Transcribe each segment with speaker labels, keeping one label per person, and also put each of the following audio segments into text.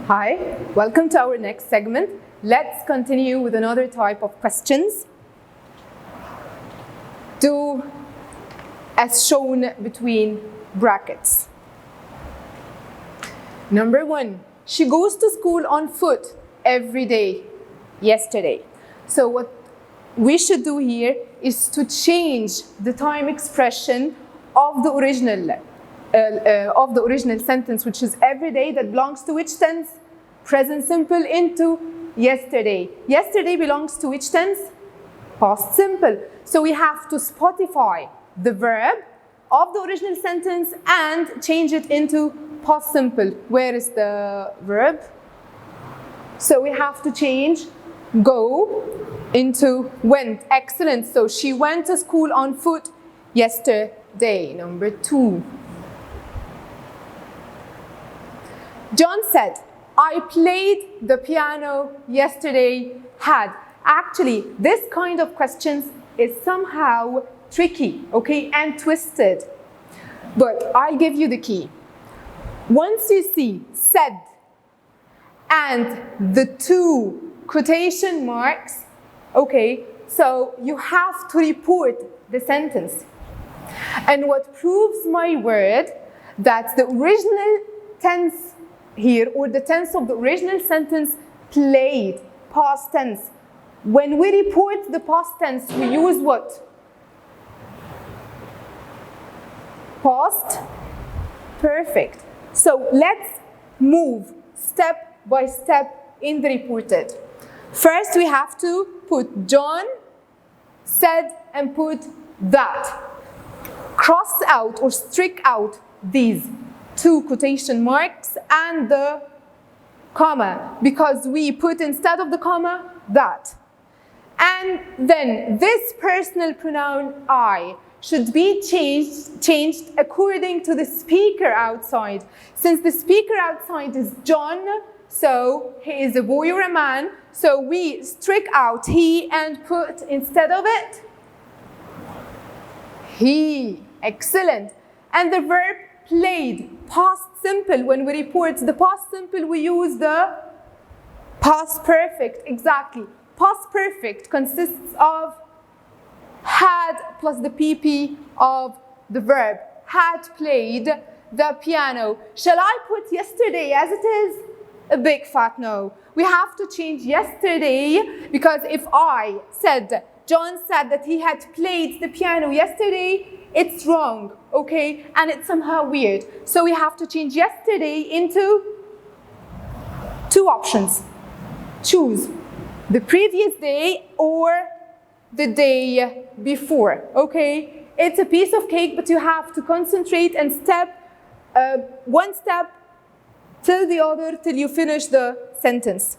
Speaker 1: Hi, welcome to our next segment. Let's continue with another type of questions. Do as shown between brackets. Number 1, she goes to school on foot every day, yesterday. So what we should do here is to change the time expression of the original sentence, which is every day, that belongs to which tense? Present simple, into yesterday. Yesterday belongs to which tense? Past simple. So we have to Spotify the verb of the original sentence and change it into past simple. Where is the verb? So we have to change go into went. Excellent. So she went to school on foot yesterday. Number 2. John said, I played the piano yesterday. Had. Actually, this kind of questions is somehow tricky, okay, and twisted. But I'll give you the key. Once you see said and the 2 quotation marks, okay, so you have to report the sentence. And what proves my word that the original tense here, or the tense of the original sentence, played, past tense. When we report the past tense, we use what? Past perfect. So let's move step by step in the reported. First, we have to put John said and put that. Cross out or streak out these 2 quotation marks and the comma, because we put instead of the comma that. And then this personal pronoun I should be changed according to the speaker outside. Since the speaker outside is John, so he is a boy or a man, so we streak out he and put instead of it he. Excellent. And the verb played, past simple. When we report the past simple, we use the past perfect. Exactly. Past perfect consists of had plus the PP of the verb. Had played the piano. Shall I put yesterday as it is? A big fat no. We have to change yesterday, because if I said, John said that he had played the piano yesterday, it's wrong, okay? And it's somehow weird. So we have to change yesterday into 2 options. Choose the previous day or the day before, okay? It's a piece of cake, but you have to concentrate and step one step till the other till you finish the sentence.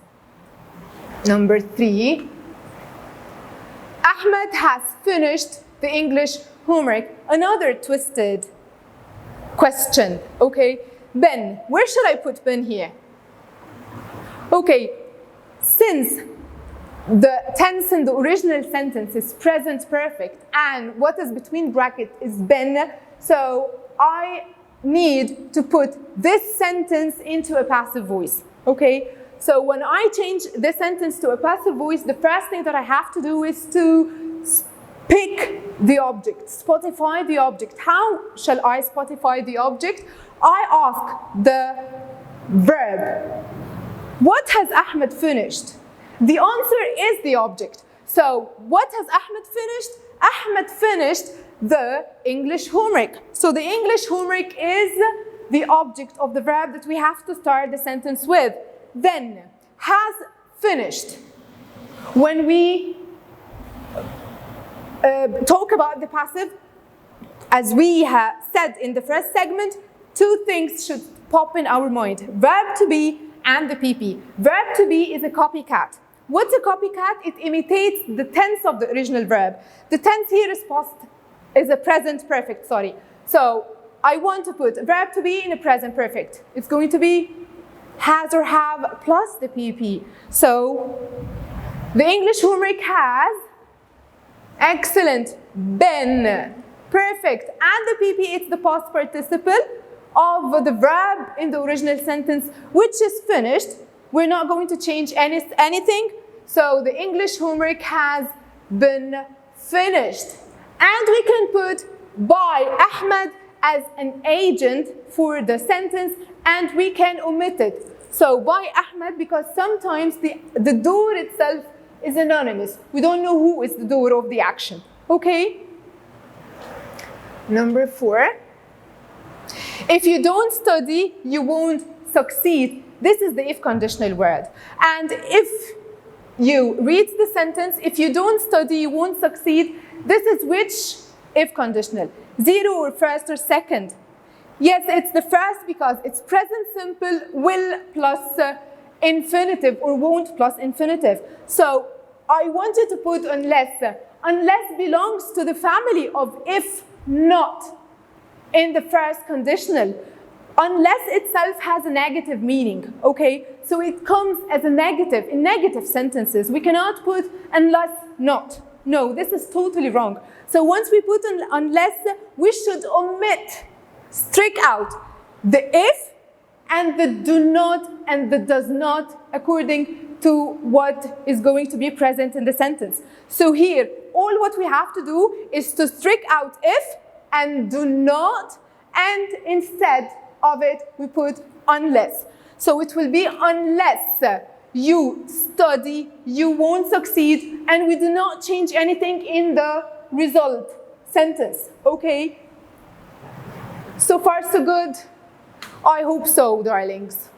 Speaker 1: Number 3. Ahmed has finished the English homework. Another twisted question, okay? Ben, where should I put Ben here? Okay, since the tense in the original sentence is present perfect and what is between brackets is Ben, so I need to put this sentence into a passive voice, okay? So when I change this sentence to a passive voice, the first thing that I have to do is to pick the object, Spotify the object. How shall I Spotify the object? I ask the verb, what has Ahmed finished? The answer is the object. So what has Ahmed finished? Ahmed finished the English homework. So the English homework is the object of the verb that we have to start the sentence with. Then, has finished. When we talk about the passive, as we have said in the first segment, 2 things should pop in our mind. Verb to be and the PP. Verb to be is a copycat. What's a copycat? It imitates the tense of the original verb. The tense here is a present perfect, sorry. So I want to put verb to be in a present perfect. It's going to be has or have plus the PP. So the English homework has, excellent, been, perfect. And the PP, it's the past participle. of the verb in the original sentence, which is finished. We're not going to change anything. So the English homework has been finished. And we can put by Ahmed as an agent for the sentence, and we can omit it. So by Ahmed, because sometimes the doer itself is anonymous. We don't know who is the doer of the action. Okay? Number 4. If you don't study, you won't succeed. This is the if conditional word. And if you read the sentence, if you don't study, you won't succeed. This is which if conditional? 0 or first or second? Yes, it's the first because it's present simple, will plus infinitive, or won't plus infinitive. So I wanted to put unless. Unless belongs to the family of if not in the first conditional. Unless itself has a negative meaning, okay? So it comes as a negative, in negative sentences. We cannot put unless not. No, this is totally wrong. So once we put unless, we should omit, strike out the if and the do not and the does not according to what is going to be present in the sentence. So here, all what we have to do is to strike out if and do not, and instead of it, we put unless. So it will be unless you study, you won't succeed, and we do not change anything in the result sentence, okay? So far, so good? I hope so, darlings.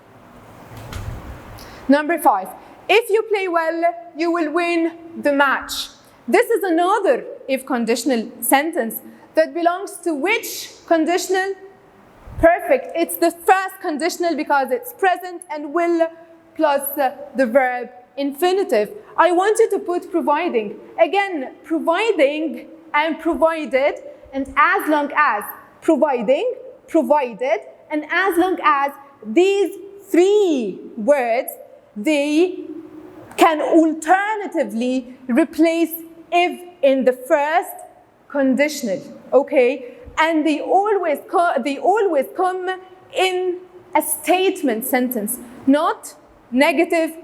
Speaker 1: Number 5, if you play well, you will win the match. This is another if conditional sentence that belongs to which conditional? Perfect. It's the first conditional because it's present and will plus the verb infinitive. I wanted to put providing. Again, providing and provided, and as long as providing, provided, and as long as these 3 words, they can alternatively replace if in the first conditional, okay? And they always come in a statement sentence, not negative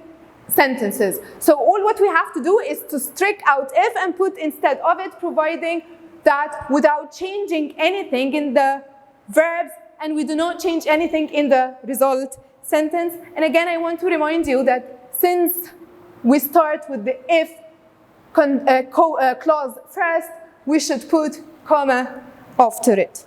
Speaker 1: sentences. So all what we have to do is to strike out if and put instead of it providing, that without changing anything in the verbs, and we do not change anything in the result sentence. And again, I want to remind you that since we start with the if clause first, we should put comma after it.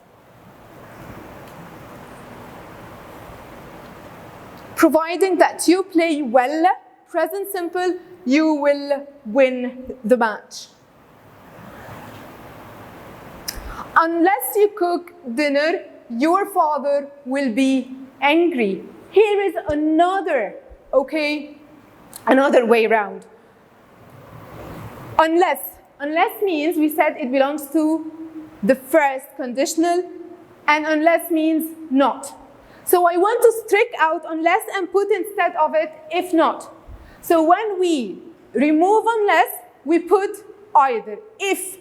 Speaker 1: Providing that you play well, present simple, you will win the match. Unless you cook dinner, your father will be angry. Here is another, okay, another way around. Unless means, we said it belongs to the first conditional, and unless means not. So I want to strike out unless and put instead of it if not. So when we remove unless, we put either if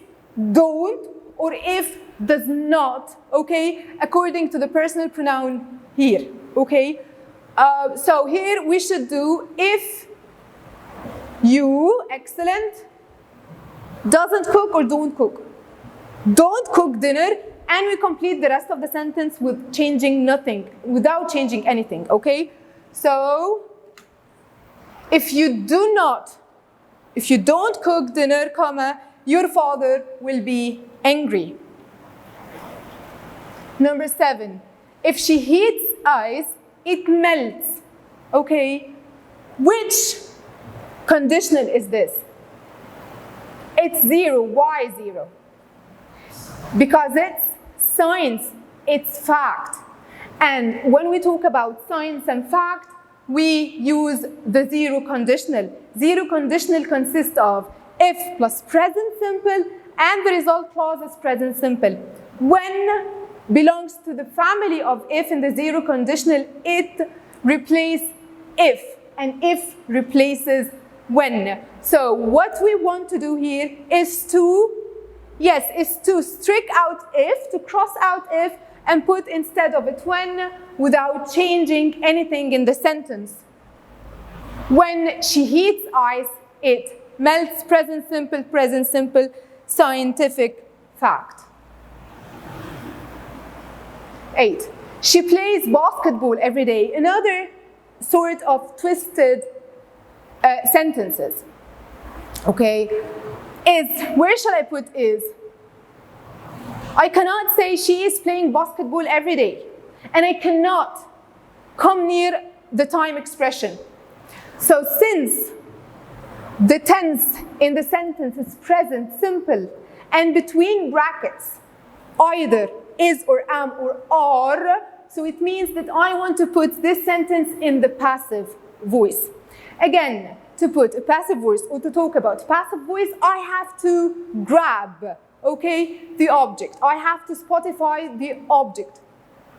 Speaker 1: don't or if does not, okay, according to the personal pronoun here, okay? So here we should do if you, excellent, doesn't cook or don't cook. Don't cook dinner, and we complete the rest of the sentence with changing nothing, without changing anything, okay? So, if you don't cook dinner, comma, your father will be angry. Number 7, if she heats ice, it melts, okay? Which conditional is this? It's 0. Why 0? Because it's science, it's fact. And when we talk about science and fact, we use the 0 conditional. 0 conditional consists of if plus present simple, and the result clause is present simple. When belongs to the family of if in the 0 conditional, it replaces if, and if replaces when. So what we want to do here is to strike out if, to cross out if, and put instead of it when without changing anything in the sentence. When she heats ice, it melts. Present simple, scientific fact. 8. She plays basketball every day. Another sort of twisted sentences. Okay, where shall I put is? I cannot say she is playing basketball every day, and I cannot come near the time expression. So since the tense in the sentence is present simple, and between brackets either is or am or are, so it means that I want to put this sentence in the passive voice. Again, to put a passive voice or to talk about passive voice, I have to grab, okay, the object. I have to Spotify the object.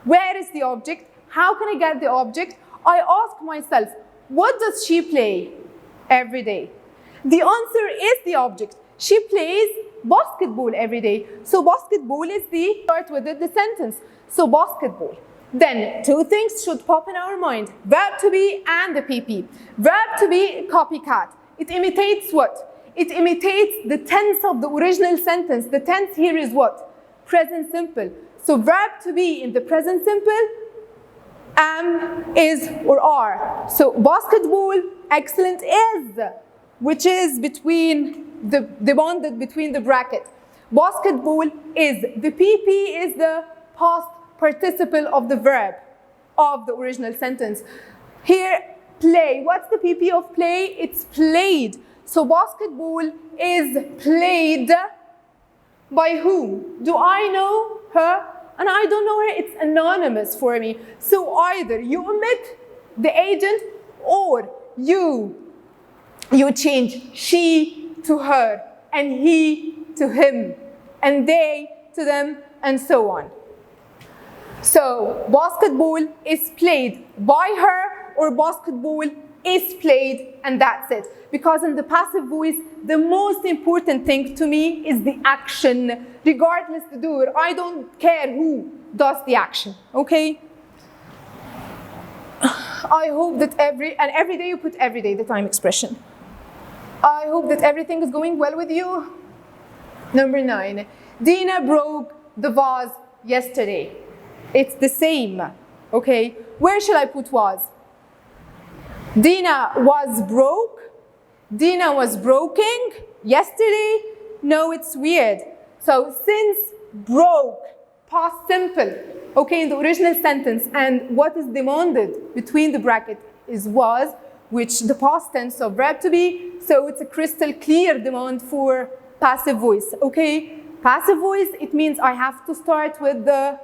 Speaker 1: Where is the object? How can I get the object? I ask myself, what does she play every day? The answer is the object. She plays basketball every day. So basketball is the, start with it, the sentence. So basketball. Then two things should pop in our mind. Verb to be and the PP. Verb to be copycat. It imitates what? It imitates the tense of the original sentence. The tense here is what? Present simple. So verb to be in the present simple, am, is, or are. So basketball, excellent, is, which is between the bonded between the bracket. Basketball is. The PP is the past participle of the verb of the original sentence. Here, play. What's the PP of play? It's played. So basketball is played by whom? Do I know her? And I don't know her. It's anonymous for me. So either you omit the agent or you change she to her and he to him and they to them and so on. So basketball is played by her or basketball is played and that's it. Because in the passive voice, the most important thing to me is the action, regardless the doer. I don't care who does the action, okay? I hope that every day you put every day, the time expression. I hope that everything is going well with you. Number 9, Dina broke the vase yesterday. It's the same, okay? Where shall I put was? Dina was broke. Dina was broken yesterday. No, it's weird. So since broke, past simple, okay, in the original sentence, and what is demanded between the bracket is was, which the past tense of verb to be, so it's a crystal clear demand for passive voice, okay? Passive voice, it means I have to start with the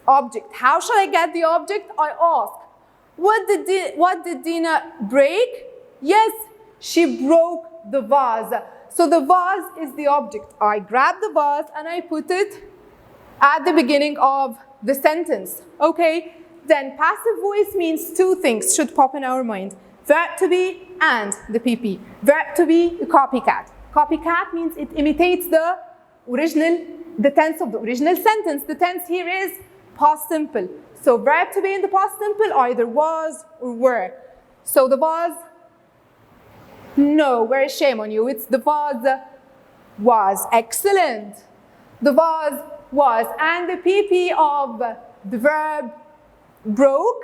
Speaker 1: object. How shall I get the object? I ask, what did Dina break? Yes, she broke the vase. So the vase is the object. I grab the vase and I put it at the beginning of the sentence, okay? Then passive voice means two things should pop in our mind. Verb to be and the PP. Verb to be, the copycat. Copycat means it imitates the tense of the original sentence. The tense here is past simple. So verb to be in the past simple either was or were. So the was, no, very shame on you. It's the was. Excellent. The was. And the PP of the verb broke,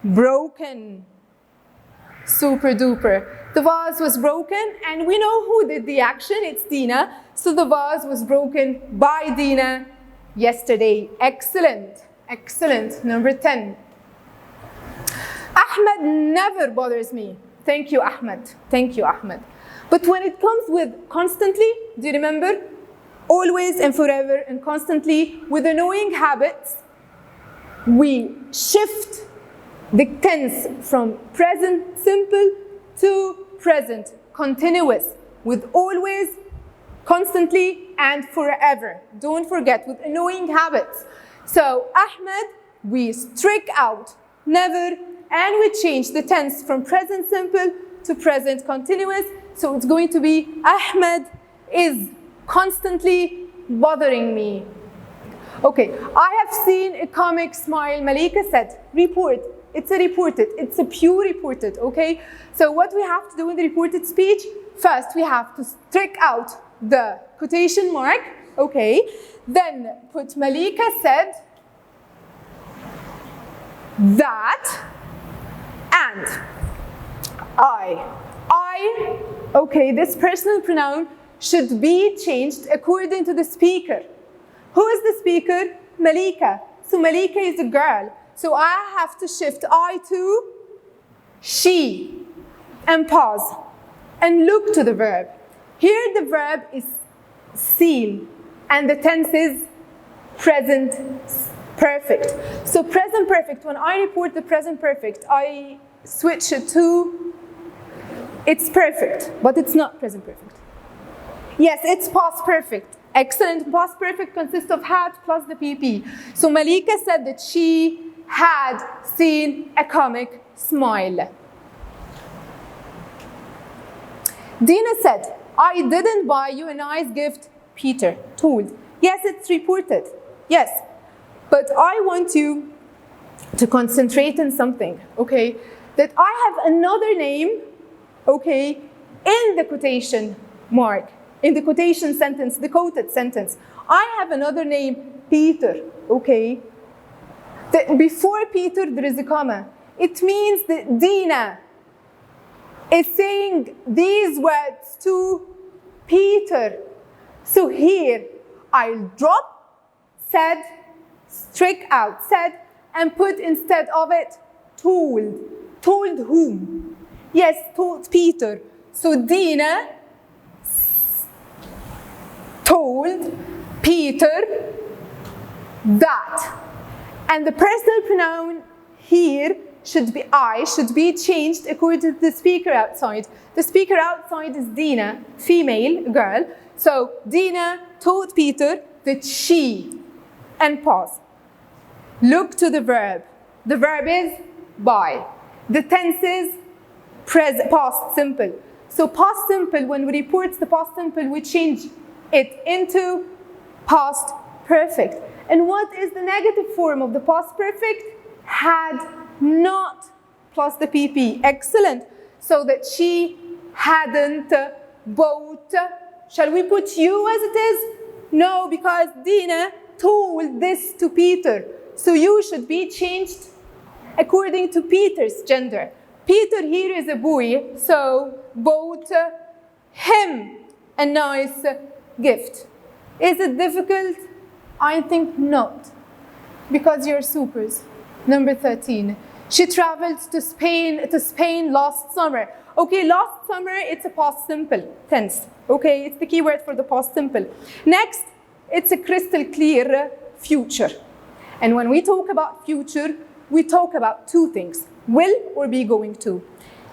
Speaker 1: broken. Super duper. The vase was broken and we know who did the action. It's Dina. So the vase was broken by Dina yesterday. Excellent. Excellent. Number 10. Ahmed never bothers me. Thank you, Ahmed. Thank you, Ahmed. But when it comes with constantly, do you remember? Always and forever and constantly with annoying habits, we shift the tense from present simple to present continuous with always, constantly, and forever. Don't forget, with annoying habits. So Ahmed, we streak out never, and we change the tense from present simple to present continuous. So it's going to be Ahmed is constantly bothering me. Okay, I have seen a comic smile. Malika said, report. It's a reported. It's a pure reported, okay? So what we have to do in the reported speech, first we have to strike out the quotation mark, okay? Then put Malika said that and I, okay, this personal pronoun should be changed according to the speaker. Who is the speaker? Malika. So Malika is a girl. So I have to shift I to she and pause and look to the verb. Here the verb is seen and the tense is present perfect. So present perfect, when I report the present perfect, I switch it to it's perfect, but it's not present perfect. Yes, it's past perfect. Excellent. Past perfect consists of had plus the PP. So Malika said that she had seen a comic smile. Dina said, I didn't buy you a nice gift, Peter told. Yes, it's reported. Yes. But I want you to concentrate on something, okay? That I have another name, okay, in the quotation mark, in the quotation sentence, the quoted sentence. I have another name, Peter, okay? That before Peter, there is a comma. It means that Dina is saying these words to Peter. So here, I'll drop, said, strike out, said, and put instead of it, told. Told whom? Yes, told Peter. So Dina told Peter that. And the personal pronoun here should be I, should be changed according to the speaker outside. The speaker outside is Dina, female, girl. So Dina told Peter that she, and pause. Look to the verb. The verb is buy. The tense is past simple. So past simple, when we report the past simple, we change it into past perfect. And what is the negative form of the past perfect? Had not plus the PP. Excellent. So that she hadn't bought. Shall we put you as it is? No, because Dina told this to Peter. So you should be changed according to Peter's gender. Peter here is a boy, so bought him a nice gift. Is it difficult? I think not, because you're supers. Number 13. She traveled to Spain last summer. Okay, last summer, it's a past simple tense. Okay, it's the key word for the past simple. Next, it's a crystal clear future. And when we talk about future, we talk about two things, will or be going to.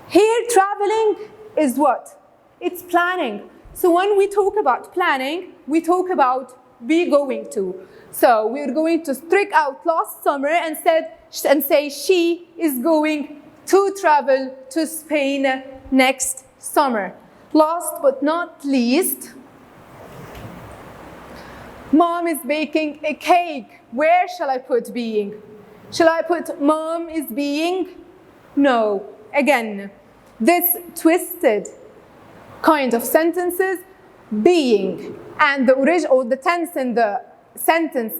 Speaker 1: Here, traveling is what? It's planning. So when we talk about planning, we talk about be going to. So we're going to strike out last summer and say she is going to travel to Spain next summer. Last but not least, Mom is baking a cake. Where shall I put being? Shall I put Mom is being? No. Again, this twisted kind of sentences, being, and the original, or the tense in the sentence,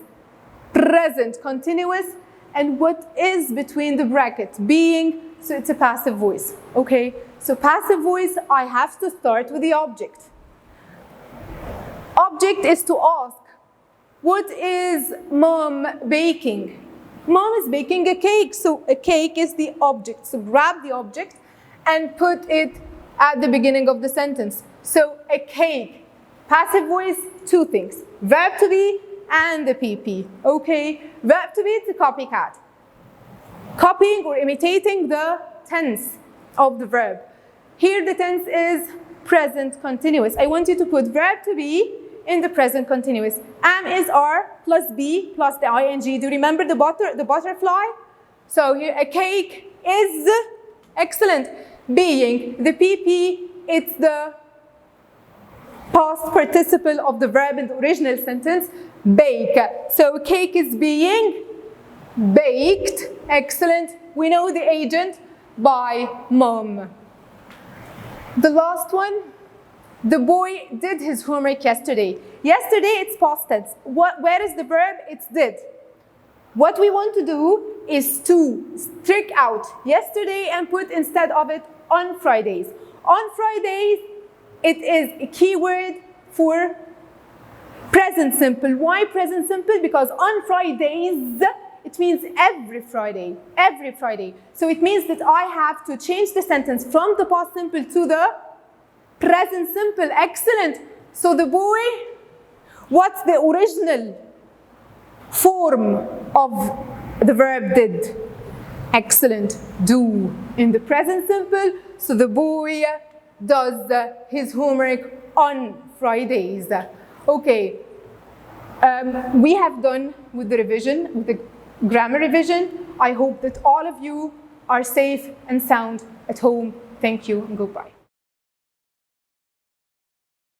Speaker 1: present continuous, and what is between the brackets, being, so it's a passive voice, okay? So passive voice, I have to start with the object. Object is to ask, what is Mom baking? Mom is baking a cake, so a cake is the object. So grab the object and put it at the beginning of the sentence. So a cake, passive voice, two things, verb to be and the PP, okay? Verb to be, it's a copycat. Copying or imitating the tense of the verb. Here the tense is present continuous. I want you to put verb to be in the present continuous. Am is are plus be plus the ing. Do you remember the butterfly? So here a cake is, excellent. Being, the PP, it's the past participle of the verb in the original sentence, bake. So cake is being baked. Excellent. We know the agent by mom. The last one, the boy did his homework yesterday. Yesterday, it's past tense. Where is the verb? It's did. What we want to do is to strike out yesterday and put instead of it on Fridays. On Fridays, it is a keyword for present simple. Why present simple? Because on Fridays, it means every Friday, every Friday. So it means that I have to change the sentence from the past simple to the present simple. Excellent. So the boy, what's the original form of the verb did? Excellent. Do in the present simple. So the boy does his homework on Fridays. Okay. We have done with the revision, with the grammar revision. I hope that all of you are safe and sound at home. Thank you and goodbye.